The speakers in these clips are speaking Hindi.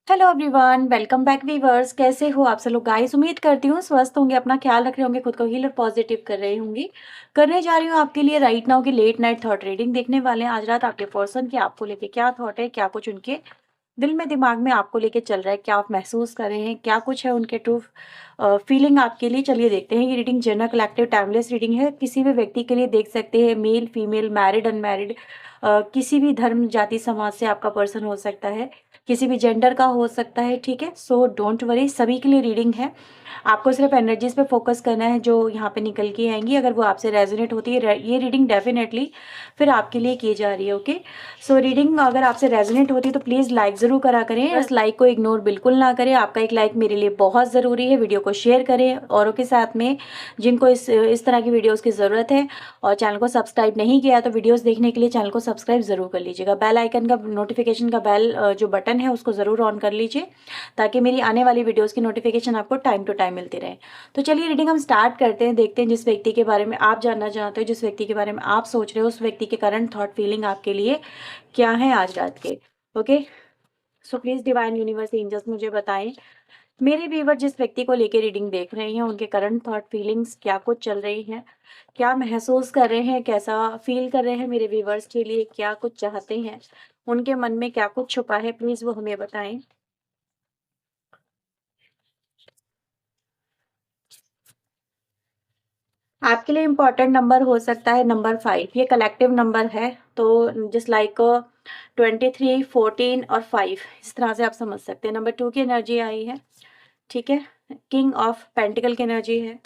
Hello everyone, welcome back viewers. कैसे हो आप सब लोग गाइस? उम्मीद करती हूँ स्वस्थ होंगे, अपना ख्याल रख रहे होंगे, खुद को हील और पॉजिटिव कर रहे होंगे। करने जा रही हूँ आपके लिए राइट नाउ की लेट नाइट थॉट रीडिंग। देखने वाले हैं आज रात आपके पर्सन के आपको लेके क्या थॉट है, क्या कुछ उनके दिल में दिमाग में आपको लेके चल रहा है, क्या आप महसूस कर रहे हैं, क्या कुछ है उनके ट्रू फीलिंग आपके लिए। चलिए देखते हैं। ये reading general collective timeless reading है, किसी भी व्यक्ति के लिए देख सकते हैं, मेल फीमेल मैरिड अनमैरिड, किसी भी धर्म जाति समाज से आपका पर्सन हो सकता है, किसी भी जेंडर का हो सकता है। ठीक है, सो डोंट वरी, सभी के लिए रीडिंग है। आपको सिर्फ एनर्जीज पे फोकस करना है जो यहाँ पे निकल के आएंगी। अगर वो आपसे रेजोनेट होती है ये रीडिंग डेफिनेटली फिर आपके लिए की जा रही है। ओके, सो रीडिंग अगर आपसे रेजोनेट होती है तो प्लीज़ लाइक ज़रूर करा करें। बस लाइक को इग्नोर बिल्कुल ना करें, आपका एक लाइक मेरे लिए बहुत ज़रूरी है। वीडियो को शेयर करें औरों के साथ में जिनको इस तरह की वीडियोज़ की ज़रूरत है। और चैनल को सब्सक्राइब नहीं किया तो वीडियोज़ देखने के लिए चैनल को सब्सक्राइब ज़रूर कर लीजिएगा। बेल आइकन का नोटिफिकेशन का बेल जो बटन है उसको ज़रूर ऑन कर लीजिए ताकि मेरी आने वाली वीडियोज़ की नोटिफिकेशन आपको टाइम टू टाइम मिलती रहे। तो चलिए रीडिंग हम स्टार्ट करते हैं। देखते हैं जिस व्यक्ति के बारे में आप जानना चाहते हो, जिस व्यक्ति के बारे में आप सोच रहे हो, उस व्यक्ति के करंट थॉट फीलिंग आपके लिए क्या है आज रात के। Okay, so please divine universe angels मुझे बताएं मेरे व्यूवर जिस व्यक्ति को लेकर रीडिंग देख रहे हैं उनके करंट थॉट फीलिंग्स क्या कुछ चल रही हैं, क्या महसूस कर रहे हैं, कैसा फील कर रहे हैं मेरे व्यूवर्स के लिए, क्या कुछ चाहते हैं, उनके मन में क्या कुछ छुपा है, प्लीज वो हमें बताएं। आपके लिए इम्पोर्टेंट नंबर हो सकता है नंबर 5, ये कलेक्टिव नंबर है। तो जिस लाइक 23, 14 और 5 इस तरह से आप समझ सकते हैं। नंबर 2 की एनर्जी आई है। ठीक है, किंग ऑफ पेंटिकल की एनर्जी है,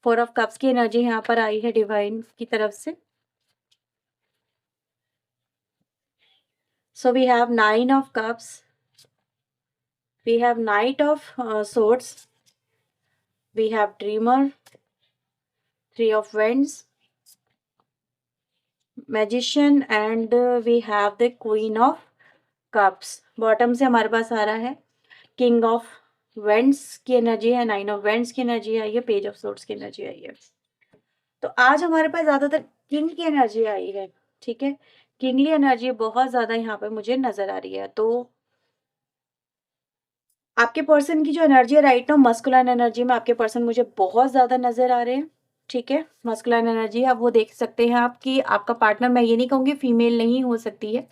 4 ऑफ कप्स की एनर्जी यहाँ पर आई है डिवाइन की तरफ से। So we have 9 of cups, we have knight of swords, we have dreamer, 3 of wands, magician and we have the queen of cups. Bottom से हमारे पास आ रहा है किंग ऑफ वेंट्स की एनर्जी है, 9 ऑफ वेंट्स की एनर्जी आई है, पेज ऑफ सोर्ड्स की एनर्जी आई है। तो आज हमारे पास ज्यादातर किंग की एनर्जी आई है। ठीक है, किंगली एनर्जी बहुत ज्यादा यहाँ पे मुझे नजर आ रही है। तो आपके पर्सन की जो एनर्जी है राइट नाउ, मस्कुलाइन एनर्जी में आपके पर्सन मुझे बहुत ज्यादा नजर आ रहे हैं। ठीक है, मस्कुलाइन एनर्जी अब वो देख सकते हैं आप कि आपका पार्टनर, मैं ये नहीं कहूँगी फीमेल नहीं हो सकती है,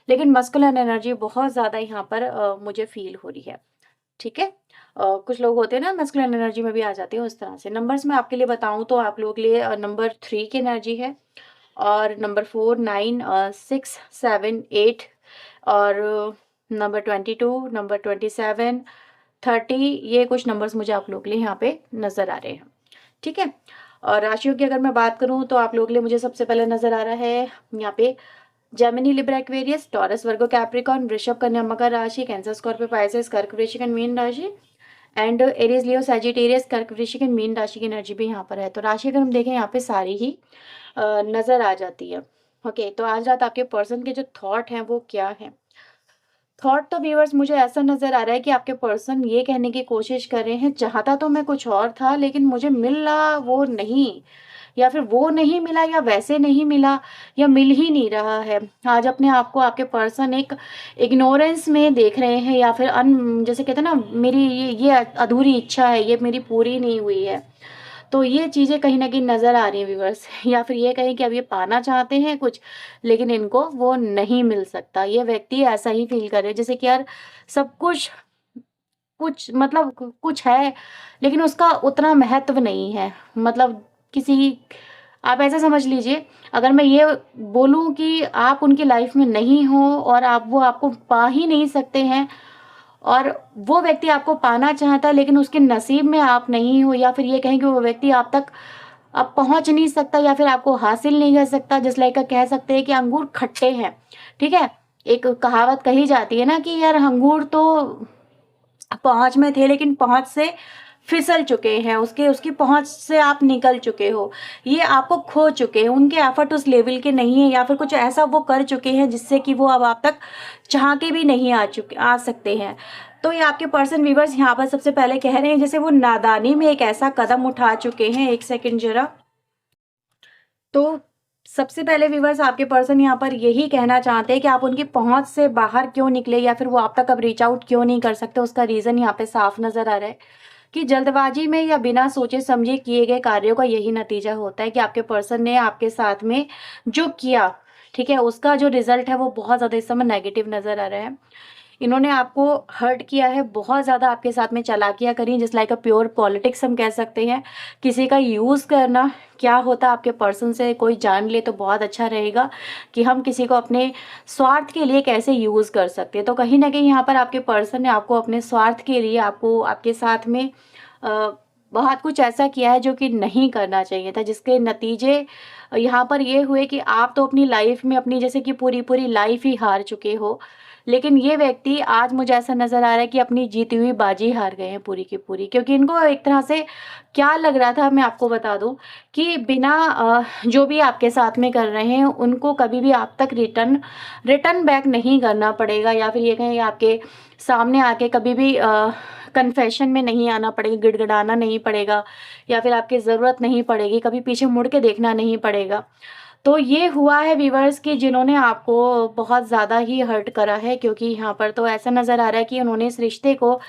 लेकिन मस्कुलाइन एनर्जी बहुत ज्यादा यहाँ पर मुझे फील हो रही है। ठीक है, कुछ लोग होते हैं ना मस्कुलिन एनर्जी में भी आ जाते हैं उस तरह से। नंबर्स में आपके लिए बताऊं तो आप लोग के लिए नंबर 3 की एनर्जी है, और नंबर 4, 9, 6, 7, 8, और नंबर 22, नंबर 27, 30, ये कुछ नंबर्स मुझे आप लोग के लिए यहाँ पे नजर आ रहे हैं। ठीक है, और राशियों की अगर मैं बात करूं तो आप लोग के लिए मुझे सबसे पहले नजर आ रहा है यहाँ पे जेमिनी, लिब्रा, एक्वेरियस, टॉरस, वर्गो, कैप्रिकॉर्न, वृषभ, कन्या, मकर राशि, कैंसर, स्कॉर्पियो, पाइसेस, कर्क, वृश्चिक एंड मीन राशि, एंड एरीज, लियो, सैजिटेरियस, कर्क, वृश्चिक एंड मीन राशि की एनर्जी भी यहाँ पर है। तो राशि अगर हम देखें यहाँ पे सारी ही नजर आ जाती है। ओके, तो आज रात आपके पर्सन के जो थॉट हैं वो क्या है। थॉट तो व्यूअर्स मुझे ऐसा नजर आ रहा है कि आपके पर्सन ये कहने की कोशिश कर रहे हैं, चाहता तो मैं कुछ और था लेकिन मुझे मिला वो नहीं, या फिर वो नहीं मिला, या वैसे नहीं मिला, या मिल ही नहीं रहा है। आज अपने आप को आपके पर्सन एक इग्नोरेंस में देख रहे हैं, या फिर जैसे कहते हैं ना, मेरी ये अधूरी इच्छा है, ये मेरी पूरी नहीं हुई है। तो ये चीज़ें कहीं ना कहीं नज़र आ रही हैं व्यूअर्स। या फिर ये कहें कि अब ये पाना चाहते हैं कुछ लेकिन इनको वो नहीं मिल सकता। ये व्यक्ति ऐसा ही फील कर रहे हैं जैसे कि यार सब कुछ कुछ मतलब कुछ है लेकिन उसका उतना महत्व नहीं है। मतलब किसी, आप ऐसा समझ लीजिए, अगर मैं ये बोलूं कि आप उनकी लाइफ में नहीं हो और आप वो आपको पा ही नहीं सकते हैं, और वो व्यक्ति आपको पाना चाहता है लेकिन उसके नसीब में आप नहीं हो, या फिर ये कहें कि वो व्यक्ति आप तक अब पहुंच नहीं सकता या फिर आपको हासिल नहीं कर सकता। जिस लाइक का कह सकते हैं कि अंगूर खट्टे हैं। ठीक है, एक कहावत कही जाती है ना कि यार अंगूर तो पहुंच में थे लेकिन पहुंच से फिसल चुके हैं, उसके उसकी पहुंच से आप निकल चुके हो, ये आपको खो चुके हैं, उनके एफर्ट उस लेवल के नहीं है, या फिर कुछ ऐसा वो कर चुके हैं जिससे कि वो अब आप तक चाह के भी नहीं आ सकते हैं। तो ये आपके पर्सन व्यूवर्स यहाँ पर सबसे पहले कह रहे हैं जैसे वो नादानी में एक ऐसा कदम उठा चुके हैं। एक सेकंड जरा। तो सबसे पहले व्यूअर्स आपके पर्सन यहाँ पर यही कहना चाहते हैं कि आप उनकी पहुँच से बाहर क्यों निकले या फिर वो आप तक अब रीच आउट क्यों नहीं कर सकते, उसका रीज़न यहाँ पे साफ नज़र आ रहा है कि जल्दबाजी में या बिना सोचे समझे किए गए कार्यों का यही नतीजा होता है कि आपके पर्सन ने आपके साथ में जो किया, ठीक है, उसका जो रिजल्ट है वो बहुत ज़्यादा इस समय नेगेटिव नज़र आ रहा है। इन्होंने आपको हर्ट किया है, बहुत ज़्यादा आपके साथ में चालाकियाँ करी, just like a pure politics हम कह सकते हैं। किसी का यूज़ करना, क्या होता है आपके पर्सन से कोई जान ले तो बहुत अच्छा रहेगा कि हम किसी को अपने स्वार्थ के लिए कैसे यूज़ कर सकते हैं। तो कहीं ना कहीं यहाँ पर आपके पर्सन ने आपको अपने स्वार्थ के लिए आपको आपके साथ में बहुत कुछ ऐसा किया है जो कि नहीं करना चाहिए था, जिसके नतीजे यहाँ पर ये हुए कि आप तो अपनी लाइफ में अपनी जैसे कि पूरी पूरी लाइफ ही हार चुके हो, लेकिन ये व्यक्ति आज मुझे ऐसा नज़र आ रहा है कि अपनी जीती हुई बाजी हार गए हैं पूरी की पूरी, क्योंकि इनको एक तरह से क्या लग रहा था, मैं आपको बता दूं कि बिना जो भी आपके साथ में कर रहे हैं उनको कभी भी आप तक रिटर्न रिटर्न बैक नहीं करना पड़ेगा, या फिर ये कहें आपके सामने आके कभी भी कन्फेशन में नहीं आना पड़ेगा, गिड़गिड़ाना नहीं पड़ेगा, या फिर आपकी ज़रूरत नहीं पड़ेगी, कभी पीछे मुड़ के देखना नहीं पड़ेगा। तो ये हुआ है व्यूअर्स कि जिन्होंने आपको बहुत ज़्यादा ही हर्ट करा है, क्योंकि यहाँ पर तो ऐसा नज़र आ रहा है कि उन्होंने इस रिश्ते को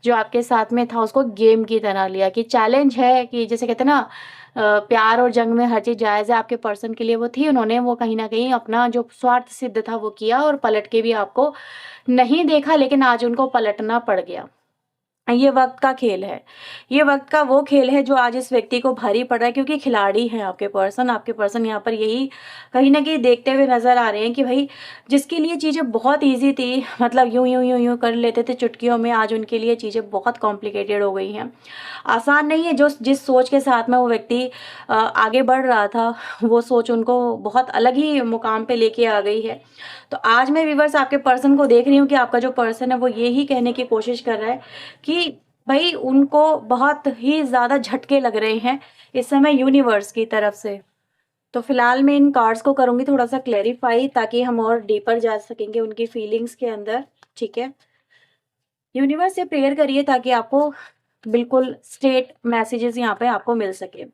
जो आपके साथ में था उसको गेम की तरह लिया कि चैलेंज है, कि जैसे कहते हैं ना प्यार और जंग में हर चीज़ जायज़ है, आपके पर्सन के लिए वो थी, उन्होंने वो कहीं ना कहीं अपना जो स्वार्थ सिद्ध था वो किया और पलट के भी आपको नहीं देखा, लेकिन आज उनको पलटना पड़ गया। ये वक्त का खेल है, ये वक्त का वो खेल है जो आज इस व्यक्ति को भारी पड़ रहा है, क्योंकि खिलाड़ी हैं आपके पर्सन यहाँ पर यही कहीं ना कहीं देखते हुए नजर आ रहे हैं कि भाई जिसके लिए चीज़ें बहुत इजी थी, मतलब यूं यूं यूं यूं कर लेते थे चुटकियों में, आज उनके लिए चीज़ें बहुत कॉम्प्लिकेटेड हो गई हैं, आसान नहीं है। जो जिस सोच के साथ में वो व्यक्ति आगे बढ़ रहा था, वो सोच उनको बहुत अलग ही मुकाम पे लेके आ गई है। तो आज मैं व्यूअर्स आपके पर्सन को देख रही हूँ कि आपका जो पर्सन है वो यही कहने की कोशिश कर रहा है कि भाई उनको बहुत ही ज़्यादा झटके लग रहे हैं इस समय यूनिवर्स की तरफ से। तो फिलहाल मैं इन कार्ड्स को करूँगी थोड़ा सा क्लेरिफाई, ताकि हम और डीपर जा सकेंगे उनकी फीलिंग्स के अंदर, ठीक है। यूनिवर्स से प्रेयर करिए ताकि आपको बिल्कुल स्ट्रेट मैसेजेस यहाँ पे आपको मिल सके।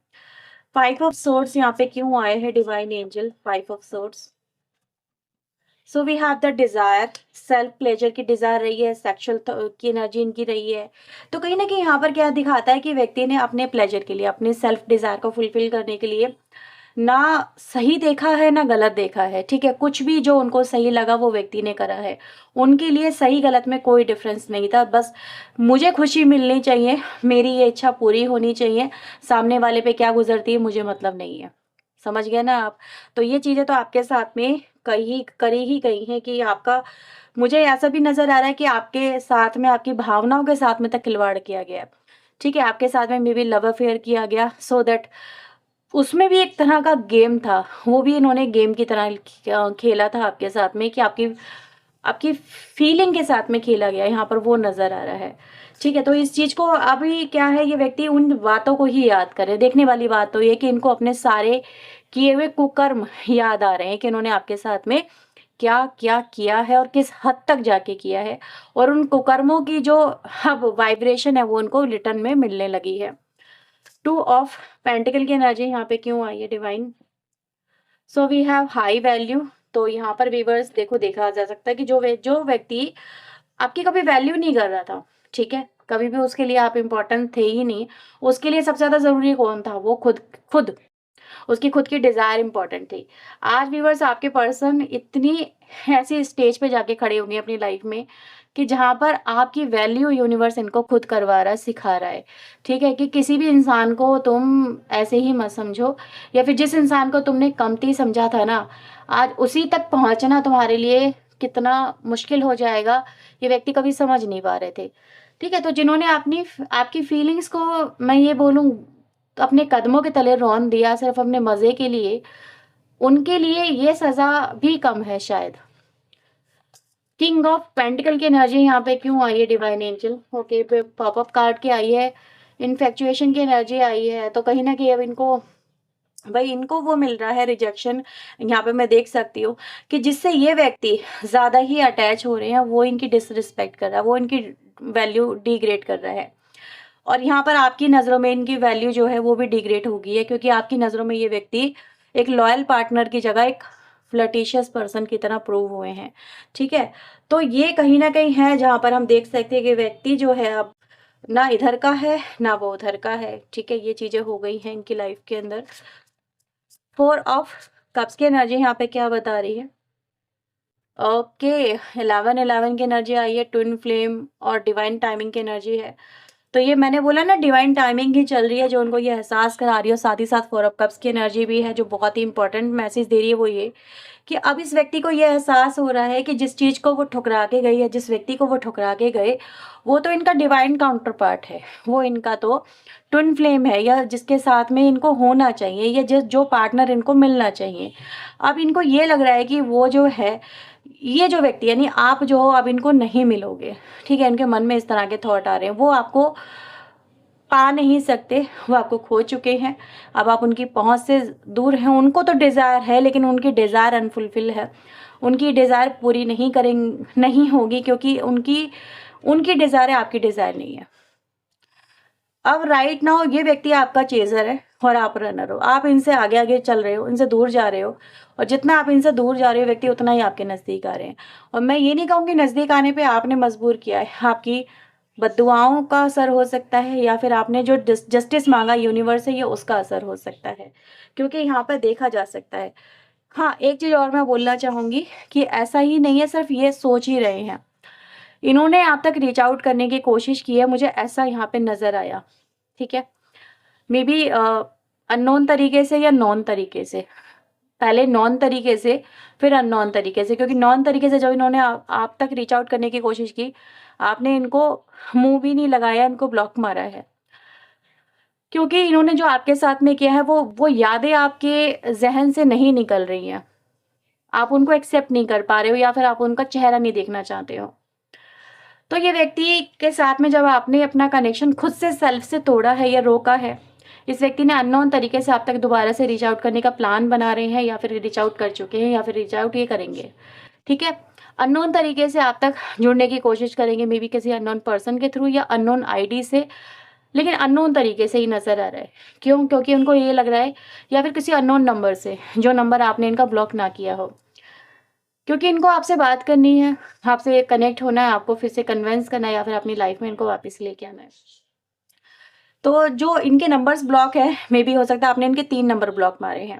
5 ऑफ सोर्ड्स यहाँ पे क्यों आए हैं divine angel? 5 of swords, so we have the desire, self pleasure की डिज़ायर रही है, सेक्सुअल की एनर्जी इनकी रही है। तो कहीं ना कहीं यहाँ पर क्या दिखाता है कि व्यक्ति ने अपने प्लेजर के लिए, अपने सेल्फ डिज़ायर को फुलफिल करने के लिए ना सही देखा है ना गलत देखा है, ठीक है। कुछ भी जो उनको सही लगा वो व्यक्ति ने करा है, उनके लिए सही गलत में कोई डिफरेंस नहीं था। बस मुझे खुशी मिलनी चाहिए, मेरी ये इच्छा पूरी होनी चाहिए, सामने वाले पे क्या गुजरती है मुझे मतलब नहीं है। समझ गए ना आप? तो ये चीज़ें तो आपके साथ में कही करी ही गई हैं कि आपका, मुझे ऐसा भी नज़र आ रहा है कि आपके साथ में आपकी भावनाओं के साथ में तक खिलवाड़ किया गया है, ठीक है। आपके साथ में मे बी लव अफेयर किया गया, सो दैट उसमें भी एक तरह का गेम था, वो भी इन्होंने गेम की तरह खेला था आपके साथ में, कि आपकी आपकी फीलिंग के साथ में खेला गया, यहाँ पर वो नज़र आ रहा है, ठीक है। तो इस चीज़ को अभी क्या है, ये व्यक्ति उन बातों को ही याद करे। देखने वाली बात तो ये कि इनको अपने सारे किए हुए कुकर्म याद आ रहे हैं कि इन्होंने आपके साथ में क्या क्या किया है और किस हद तक जाके किया है, और उन कुकर्मों की जो अब वाइब्रेशन है वो उनको रिटर्न में मिलने लगी है। 2 ऑफ पेंटिकल की एनर्जी यहाँ पे क्यों आई है divine? So we have high value. तो यहाँ पर व्यूअर्स देखो, देखा जा सकता है कि जो व्यक्ति आपकी कभी वैल्यू नहीं कर रहा था, ठीक है, कभी भी उसके लिए आप इम्पोर्टेंट थे ही नहीं, उसके लिए सबसे ज़्यादा ज़रूरी कौन था? वो खुद खुद उसकी खुद की डिज़ायर इम्पोर्टेंट थी। आज व्यूअर्स आपके पर्सन इतनी ऐसी स्टेज पे जाके खड़े होंगे अपनी लाइफ में कि जहाँ पर आपकी वैल्यू यूनिवर्स इनको खुद करवा रहा है, सिखा रहा है, ठीक है। कि किसी भी इंसान को तुम ऐसे ही मत समझो, या फिर जिस इंसान को तुमने कमती समझा था ना, आज उसी तक पहुँचना तुम्हारे लिए कितना मुश्किल हो जाएगा, ये व्यक्ति कभी समझ नहीं पा रहे थे, ठीक है। तो जिन्होंने अपनी आपकी फीलिंग्स को, मैं ये बोलूँ, अपने कदमों के तले रौंद दिया सिर्फ अपने मज़े के लिए, उनके लिए ये सज़ा भी कम है शायद। किंग ऑफ पेंटिकल की एनर्जी यहाँ पे क्यों आई है डिवाइन एंजल? ओके, पे पॉपअप कार्ड की आई है, इन्फेक्चुएशन की एनर्जी आई है। तो कहीं ना कहीं अब इनको, भाई इनको वो मिल रहा है रिजेक्शन, यहाँ पे मैं देख सकती हूँ कि जिससे ये व्यक्ति ज़्यादा ही अटैच हो रहे हैं, वो इनकी डिसरिस्पेक्ट कर रहा है, वो इनकी वैल्यू डिग्रेड कर रहा है, और यहाँ पर आपकी नज़रों में इनकी वैल्यू जो है वो भी डिग्रेड हो गई है, क्योंकि आपकी नज़रों में ये व्यक्ति एक लॉयल पार्टनर की जगह एक फ्लर्टिशियस पर्सन की तरह प्रूव हुए हैं। ठीक है, तो ये कहीं ना कहीं है जहाँ पर हम देख सकते हैं कि व्यक्ति जो है अब ना इधर का है ना वो उधर का है। ठीक है, ये चीजें हो गई हैं इनकी लाइफ के अंदर। 4 ऑफ कप्स की एनर्जी यहाँ पे क्या बता रही है? ओके, 11 की एनर्जी आई है, ट्विन फ्लेम और डिवाइन टाइमिंग की एनर्जी है। तो ये मैंने बोला ना, डिवाइन टाइमिंग ही चल रही है जो उनको ये एहसास करा रही है। साथ ही साथ 4 ऑफ कप्स की एनर्जी भी है जो बहुत ही इंपॉर्टेंट मैसेज दे रही है, वो ये कि अब इस व्यक्ति को ये एहसास हो रहा है कि जिस चीज़ को वो ठुकरा के गई है, जिस व्यक्ति को वो ठुकरा के गए, वो तो इनका डिवाइन काउंटर पार्ट है, वो इनका तो ट्विन फ्लेम है, या जिसके साथ में इनको होना चाहिए, या जिस जो पार्टनर इनको मिलना चाहिए। अब इनको ये लग रहा है कि वो जो है, ये जो व्यक्ति यानी आप जो हो, अब इनको नहीं मिलोगे। ठीक है, इनके मन में इस तरह के थॉट आ रहे हैं, वो आपको पा नहीं सकते, वो आपको खो चुके हैं, अब आप उनकी पहुंच से दूर हैं। उनको तो डिज़ायर है लेकिन उनकी डिज़ायर अनफुलफिल है, उनकी डिज़ायर पूरी नहीं होगी, क्योंकि उनकी डिज़ायर है, आपकी डिज़ायर नहीं है। अब राइट नाउ ये व्यक्ति आपका चेजर है और आप रनर हो। आप इनसे आगे आगे चल रहे हो, इनसे दूर जा रहे हो, और जितना आप इनसे दूर जा रहे हो व्यक्ति उतना ही आपके नज़दीक आ रहे हैं। और मैं ये नहीं कहूँगी नज़दीक आने पे आपने मजबूर किया है, आपकी बद्दुआओं का असर हो सकता है, या फिर आपने जो जस्टिस मांगा यूनिवर्स से, ये उसका असर हो सकता है, क्योंकि यहाँ पर देखा जा सकता है। हाँ, एक चीज़ और मैं बोलना चाहूँगी कि ऐसा ही नहीं है सिर्फ ये सोच ही रहे हैं, इन्होंने आप तक रीच आउट करने की कोशिश की है, मुझे ऐसा यहाँ पे नज़र आया। ठीक है, मे बी अननोन तरीके से या नॉन तरीके से, पहले नॉन तरीके से फिर अननोन तरीके से, क्योंकि नॉन तरीके से जब इन्होंने आप तक रीच आउट करने की कोशिश की, आपने इनको मुंह भी नहीं लगाया, इनको ब्लॉक मारा है, क्योंकि इन्होंने जो आपके साथ में किया है वो यादें आपके जहन से नहीं निकल रही हैं, आप उनको एक्सेप्ट नहीं कर पा रहे हो, या फिर आप उनका चेहरा नहीं देखना चाहते हो। तो ये व्यक्ति के साथ में जब आपने अपना कनेक्शन खुद से सेल्फ से तोड़ा है या रोका है, इस व्यक्ति ने अननोन तरीके से आप तक दोबारा से रीच आउट करने का प्लान बना रहे हैं, या फिर रीच आउट कर चुके हैं, या फिर रीच आउट ये करेंगे। ठीक है, अननोन तरीके से आप तक जुड़ने की कोशिश करेंगे, मे बी किसी अननोन पर्सन के थ्रू या अननोन आईडी से, लेकिन अननोन तरीके से ही नज़र आ रहा है। क्यों? क्योंकि उनको ये लग रहा है, या फिर किसी अननोन नंबर से, जो नंबर आपने इनका ब्लॉक ना किया हो, क्योंकि इनको आपसे बात करनी है, आपसे कनेक्ट होना है, आपको फिर से कन्विंस करना है, या फिर अपनी लाइफ में इनको वापस लेके आना है। तो जो इनके नंबर्स ब्लॉक है, मे बी हो सकता है आपने इनके 3 नंबर ब्लॉक मारे हैं।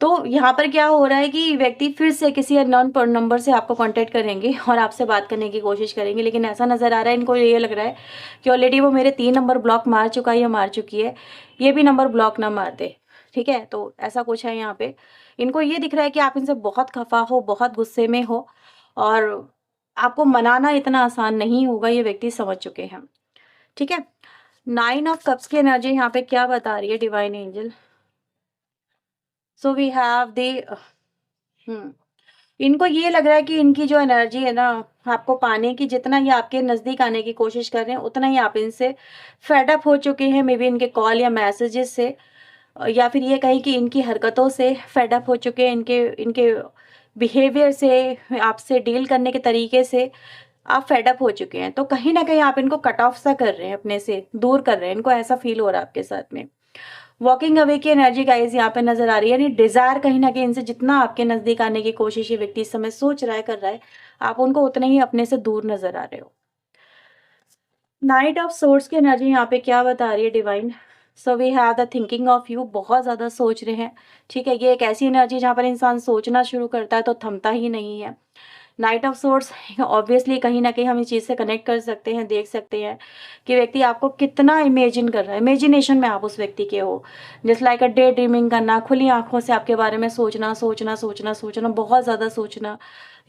तो यहाँ पर क्या हो रहा है कि व्यक्ति फिर से किसी अननोन नंबर से आपको कांटेक्ट करेंगे और आपसे बात करने की कोशिश करेंगे, लेकिन ऐसा नज़र आ रहा है, इनको ये लग रहा है कि ऑलरेडी वो मेरे 3 नंबर ब्लॉक मार चुका है या मार चुकी है, ये भी नंबर ब्लॉक ना मार दे। ठीक है, तो ऐसा कुछ है यहाँ पे। इनको ये दिख रहा है कि आप इनसे बहुत खफा हो, बहुत गुस्से में हो, और आपको मनाना इतना आसान नहीं होगा, ये व्यक्ति समझ चुके हैं। ठीक है, 9 ऑफ कप्स की एनर्जी यहाँ पे क्या बता रही है divine angel? So we have the इनको ये लग रहा है कि इनकी जो एनर्जी है ना, आपको पाने की, जितना ये आपके नज़दीक आने की कोशिश कर रहे हैं, उतना ही आप इनसे फेड अप हो चुके हैं, मे बी इनके कॉल या मैसेजेस से, या फिर ये कहें कि इनकी हरकतों से फेड अप हो चुके हैं, इनके इनके बिहेवियर से, आपसे डील करने के तरीके से आप फेड अप हो चुके हैं। तो कहीं न कहीं आप इनको कट ऑफ सा कर रहे हैं, अपने से दूर कर रहे हैं, इनको ऐसा फ़ील हो रहा है आपके साथ में। वॉकिंग अवे की एनर्जी गाइस यहाँ पे नज़र आ रही है, यानी डिज़ायर कहीं न कहीं इनसे जितना आपके नज़दीक आने की कोशिश ये व्यक्ति इस समय सोच रहा है, कर रहा है, आप उनको उतने ही अपने से दूर नज़र आ रहे हो। नाइट ऑफ सोर्ड्स की एनर्जी यहाँ पे क्या बता रही है divine? So we have the thinking of you, बहुत ज़्यादा सोच रहे हैं। ठीक है, ये एक ऐसी एनर्जी जहाँ पर इंसान सोचना शुरू करता है तो थमता ही नहीं है। नाइट ऑफ सोर्ड्स ऑब्वियसली कहीं न कहीं हम इस चीज़ से कनेक्ट कर सकते हैं, देख सकते हैं कि व्यक्ति आपको कितना इमेजिन कर रहा है, इमेजिनेशन में आप उस व्यक्ति के हो। Just like a day dreaming करना, खुली आँखों से आपके बारे में सोचना, सोचना, सोचना, सोचना, बहुत ज़्यादा सोचना,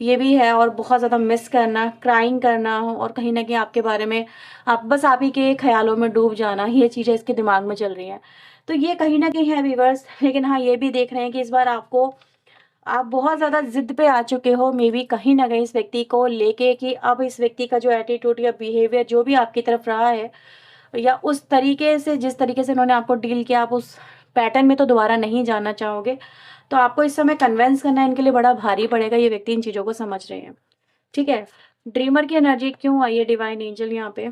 ये भी है, और बहुत ज़्यादा मिस करना, क्राइंग करना, और कहीं न कहीं आपके बारे में आप ही के ख़्यालों में डूब जाना, ये चीज़ें इसके दिमाग में चल रही हैं। तो ये कहीं न कहीं है व्यूअर्स, लेकिन हाँ, ये भी देख रहे हैं कि इस बार आप बहुत ज़्यादा ज़िद पे आ चुके हो, मे बी कहीं न कहीं इस व्यक्ति को लेके, कि अब इस व्यक्ति का जो एटीट्यूड या बिहेवियर जो भी आपकी तरफ रहा है, या उस तरीके से जिस तरीके से उन्होंने आपको डील किया, आप उस पैटर्न में तो दोबारा नहीं जाना चाहोगे। तो आपको इस समय कन्विंस करना इनके लिए बड़ा भारी पड़ेगा, ये व्यक्ति इन चीज़ों को समझ रहे हैं। ठीक है, ड्रीमर की एनर्जी क्यों आई है डिवाइन एंजल यहाँ पे?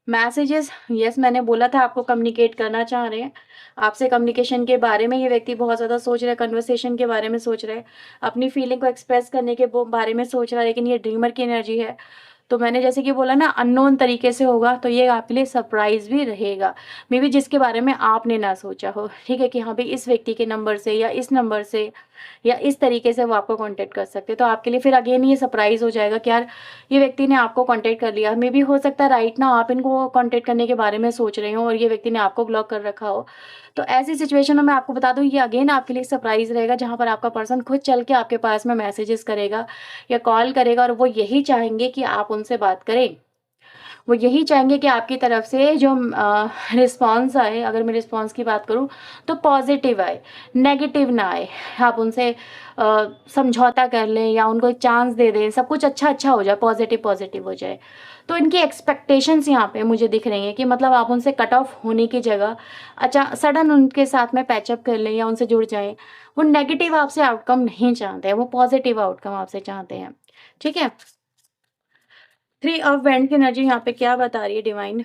मैसेजेस, यस मैंने बोला था आपको कम्युनिकेट करना चाह रहे हैं। आपसे कम्युनिकेशन के बारे में ये व्यक्ति बहुत ज़्यादा सोच रहा है, कन्वर्सेशन के बारे में सोच रहा है, अपनी फीलिंग को एक्सप्रेस करने के बारे में सोच रहा है, लेकिन ये ड्रीमर की एनर्जी है। तो मैंने जैसे कि बोला ना अननोन तरीके से होगा, तो ये आपके लिए सरप्राइज़ भी रहेगा। मे बी जिसके बारे में आपने ना सोचा हो, ठीक है, कि हाँ भाई इस व्यक्ति के नंबर से या इस नंबर से या इस तरीके से वो आपको कॉन्टैक्ट कर सकते हैं। तो आपके लिए फिर अगेन ये सरप्राइज़ हो जाएगा कि यार ये व्यक्ति ने आपको कॉन्टैक्ट कर लिया। मे बी हो सकता है राइट ना आप इनको कॉन्टैक्ट करने के बारे में सोच रहे हो और ये व्यक्ति ने आपको ब्लॉक कर रखा हो। तो ऐसी सिचुएशन में मैं आपको बता दूँ, ये अगेन आपके लिए सरप्राइज़ रहेगा, जहाँ पर आपका पर्सन खुद चल के आपके पास में मैसेजेस करेगा या कॉल करेगा और वो यही चाहेंगे कि आप उनसे बात करें। वो यही चाहेंगे कि आपकी तरफ से जो रिस्पॉन्स आए, अगर मैं रिस्पॉन्स की बात करूँ तो पॉजिटिव आए, नेगेटिव ना आए। आप उनसे समझौता कर लें या उनको एक चांस दे दें, सब कुछ अच्छा हो जाए, पॉजिटिव हो जाए। तो इनकी एक्सपेक्टेशंस यहाँ पे मुझे दिख रही हैं कि मतलब आप उनसे कट ऑफ होने की जगह अच्छा सडन उनके साथ में पैचअप कर लें या उनसे जुड़ जाएं। वो नेगेटिव आपसे आउटकम नहीं चाहते हैं, वो पॉजिटिव आउटकम आपसे चाहते हैं। ठीक है, 3 ऑफ वैंड की एनर्जी यहाँ पे क्या बता रही है डिवाइन?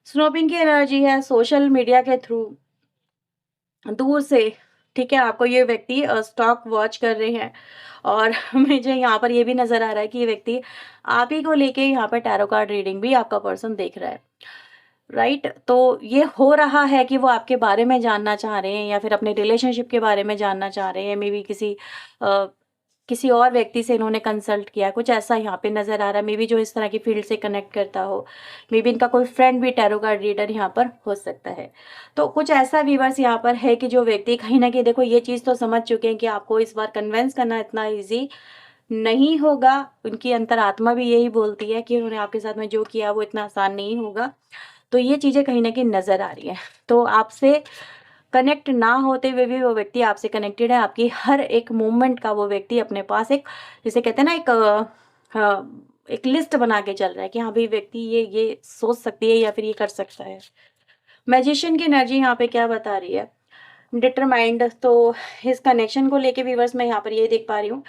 स्नोपिंग की एनर्जी है, सोशल मीडिया के थ्रू दूर से, ठीक है, आपको ये व्यक्ति स्टॉक वॉच कर रहे हैं और मुझे यहाँ पर ये भी नज़र आ रहा है कि ये व्यक्ति आप ही को लेके यहाँ पर टैरो कार्ड रीडिंग भी आपका पर्सन देख रहा है, राइट? तो ये हो रहा है कि वो आपके बारे में जानना चाह रहे हैं या फिर अपने रिलेशनशिप के बारे में जानना चाह रहे हैं। मे बी किसी और व्यक्ति से इन्होंने कंसल्ट किया, कुछ ऐसा यहाँ पे नज़र आ रहा है। मे बी जो इस तरह की फील्ड से कनेक्ट करता हो, मे बी इनका कोई फ्रेंड भी टैरो कार्ड रीडर यहाँ पर हो सकता है। तो कुछ ऐसा व्यूअर्स यहाँ पर है कि जो व्यक्ति कहीं ना कहीं, देखो ये चीज़ तो समझ चुके हैं कि आपको इस बार कन्विंस करना इतना ईजी नहीं होगा। उनकी अंतरात्मा भी यही बोलती है कि उन्होंने आपके साथ में जो किया वो इतना आसान नहीं होगा। तो ये चीज़ें कहीं न कहीं नज़र आ रही हैं। तो आपसे कनेक्ट ना होते हुए भी वो व्यक्ति आपसे कनेक्टेड है। आपकी हर एक मूवमेंट का वो व्यक्ति अपने पास एक, जिसे कहते हैं ना, एक लिस्ट बना के चल रहा है कि हाँ भाई व्यक्ति ये सोच सकती है या फिर ये कर सकता है। मैजिशियन की एनर्जी यहाँ पे क्या बता रही है? डिटरमाइंड। तो इस कनेक्शन को लेके व्यूअर्स मैं यहाँ पर ये देख पा रही हूँ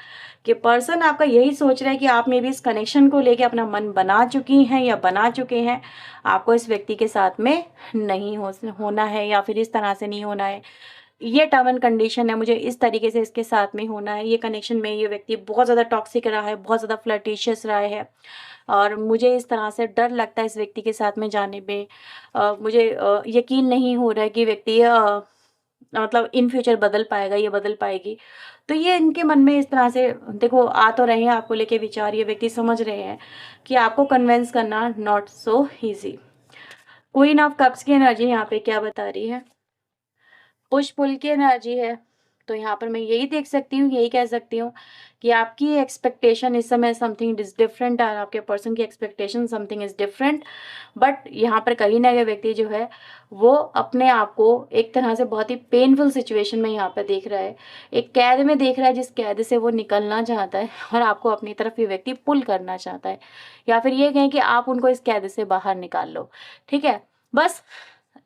कि पर्सन आपका यही सोच रहा है कि आप मे बी इस कनेक्शन को लेके अपना मन बना चुकी हैं या बना चुके हैं। आपको इस व्यक्ति के साथ में नहीं होना है या फिर इस तरह से नहीं होना है। ये टर्म एंड कंडीशन है, मुझे इस तरीके से इसके साथ में होना है। ये कनेक्शन में ये व्यक्ति बहुत ज़्यादा टॉक्सिक रहा है, बहुत ज़्यादा फ्लर्टिशियस रहा है और मुझे इस तरह से डर लगता है इस व्यक्ति के साथ में जाने में। मुझे यकीन नहीं हो रहा है कि व्यक्ति मतलब इन फ्यूचर बदल पाएगा, ये बदल पाएगी। तो ये इनके मन में इस तरह से, देखो आ तो रहे हैं आपको लेके विचार, ये व्यक्ति समझ रहे हैं कि आपको कन्विंस करना not so easy. Queen of cups की एनर्जी यहाँ पे क्या बता रही है? पुश पुल की एनर्जी है। तो यहाँ पर मैं यही देख सकती हूँ, यही कह सकती हूँ कि आपकी एक्सपेक्टेशन इस समय समथिंग इज डिफरेंट और आपके पर्सन की expectation something is different. But यहाँ पर कहीं ना कहीं व्यक्ति जो है वो अपने आप को एक तरह से बहुत ही पेनफुल सिचुएशन में यहाँ पर देख रहा है, एक कैद में देख रहा है, जिस कैद से वो निकलना चाहता है और आपको अपनी तरफ ये व्यक्ति पुल करना चाहता है, या फिर ये कहें कि आप उनको इस कैद से बाहर निकाल लो। ठीक है, बस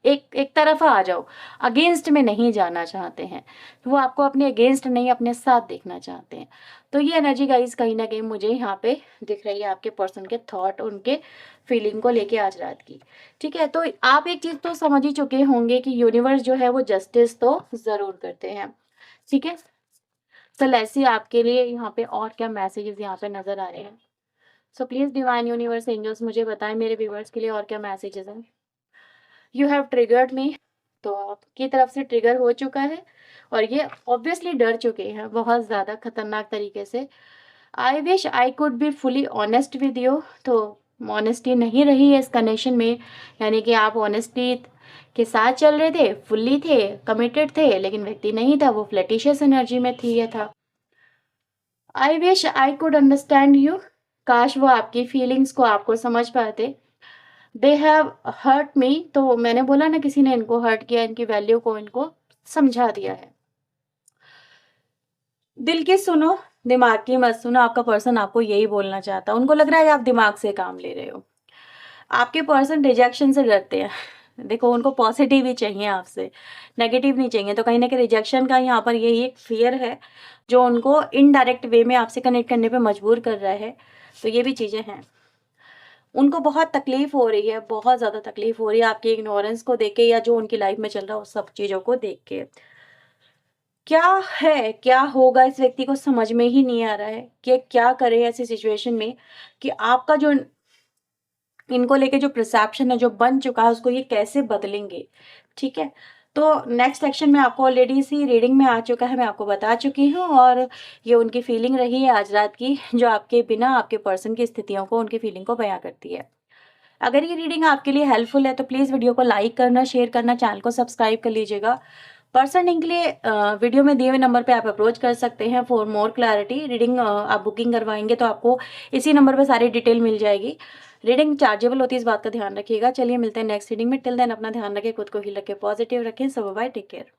एक एक तरफा आ जाओ, अगेंस्ट में नहीं जाना चाहते हैं। तो वो आपको अपने अगेंस्ट नहीं, अपने साथ देखना चाहते हैं। तो ये एनर्जी गाइस कहीं ना कहीं मुझे यहाँ पे दिख रही है आपके पर्सन के थॉट, उनके फीलिंग को लेके आज रात की। ठीक है, तो आप एक चीज तो समझ ही चुके होंगे कि यूनिवर्स जो है वो जस्टिस तो जरूर करते हैं। ठीक है, तो ऐसी आपके लिए यहाँ पे और क्या मैसेजेस यहाँ पे नजर आ रहे हैं? So please divine universe angels मुझे बताएं मेरे व्यूवर्स के लिए और क्या मैसेजेस हैं। यू हैव ट्रिगर्ड मी। तो आपकी तरफ से ट्रिगर हो चुका है और ये ऑब्वियसली डर चुके हैं बहुत ज़्यादा खतरनाक तरीके से। आई wish I could be fully honest with you. तो ऑनेस्टी नहीं रही है इस कनेक्शन में, यानी कि आप ऑनेस्टी के साथ चल रहे थे, फुल्ली थे, कमिटेड थे, लेकिन व्यक्ति नहीं था, वो फ्लैटिशियस एनर्जी में थी, ये था। I wish I could understand you. काश वो आपकी फीलिंग्स को आपको समझ पाते। They have hurt me. तो मैंने बोला ना, किसी ने इनको हर्ट किया, इनकी वैल्यू को इनको समझा दिया है। दिल की सुनो, दिमाग की मत सुनो। आपका पर्सन आपको यही बोलना चाहता है। उनको लग रहा है आप दिमाग से काम ले रहे हो। आपके पर्सन रिजेक्शन से डरते हैं। देखो, उनको पॉजिटिव ही चाहिए आपसे, नेगेटिव नहीं चाहिए। तो कहीं ना कहीं रिजेक्शन का यहाँ पर यही एक फियर है जो उनको इनडायरेक्ट वे में आपसे कनेक्ट करने पे मजबूर कर रहा है। तो ये भी चीज़ें हैं। उनको बहुत तकलीफ हो रही है, बहुत ज़्यादा तकलीफ हो रही है आपकी इग्नोरेंस को देख के या जो उनकी लाइफ में चल रहा है उस सब चीज़ों को देख के। क्या है, क्या होगा इस व्यक्ति को समझ में ही नहीं आ रहा है कि क्या करे ऐसी सिचुएशन में कि आपका जो इनको लेके जो परसेप्शन है, जो बन चुका है, उसको ये कैसे बदलेंगे, ठीक है? तो नेक्स्ट सेक्शन में आपको ऑलरेडी इसी रीडिंग में आ चुका है, मैं आपको बता चुकी हूँ और ये उनकी फीलिंग रही है आज रात की, जो आपके बिना आपके पर्सन की स्थितियों को, उनकी फीलिंग को बयाँ करती है। अगर ये रीडिंग आपके लिए हेल्पफुल है तो प्लीज़ वीडियो को लाइक करना, शेयर करना, चैनल को सब्सक्राइब कर लीजिएगा। पर्सनल रीडिंग के लिए वीडियो में दिए हुए नंबर पे आप अप्रोच कर सकते हैं फॉर मोर क्लैरिटी। रीडिंग आप बुकिंग करवाएँगे तो आपको इसी नंबर पे सारी डिटेल मिल जाएगी। रीडिंग चार्जेबल होती है, इस बात का ध्यान रखिएगा। चलिए मिलते हैं नेक्स्ट रीडिंग में। टिल देन अपना ध्यान रखें, खुद को हील रखें, पॉजिटिव रखें। सो बाय, टेक केयर।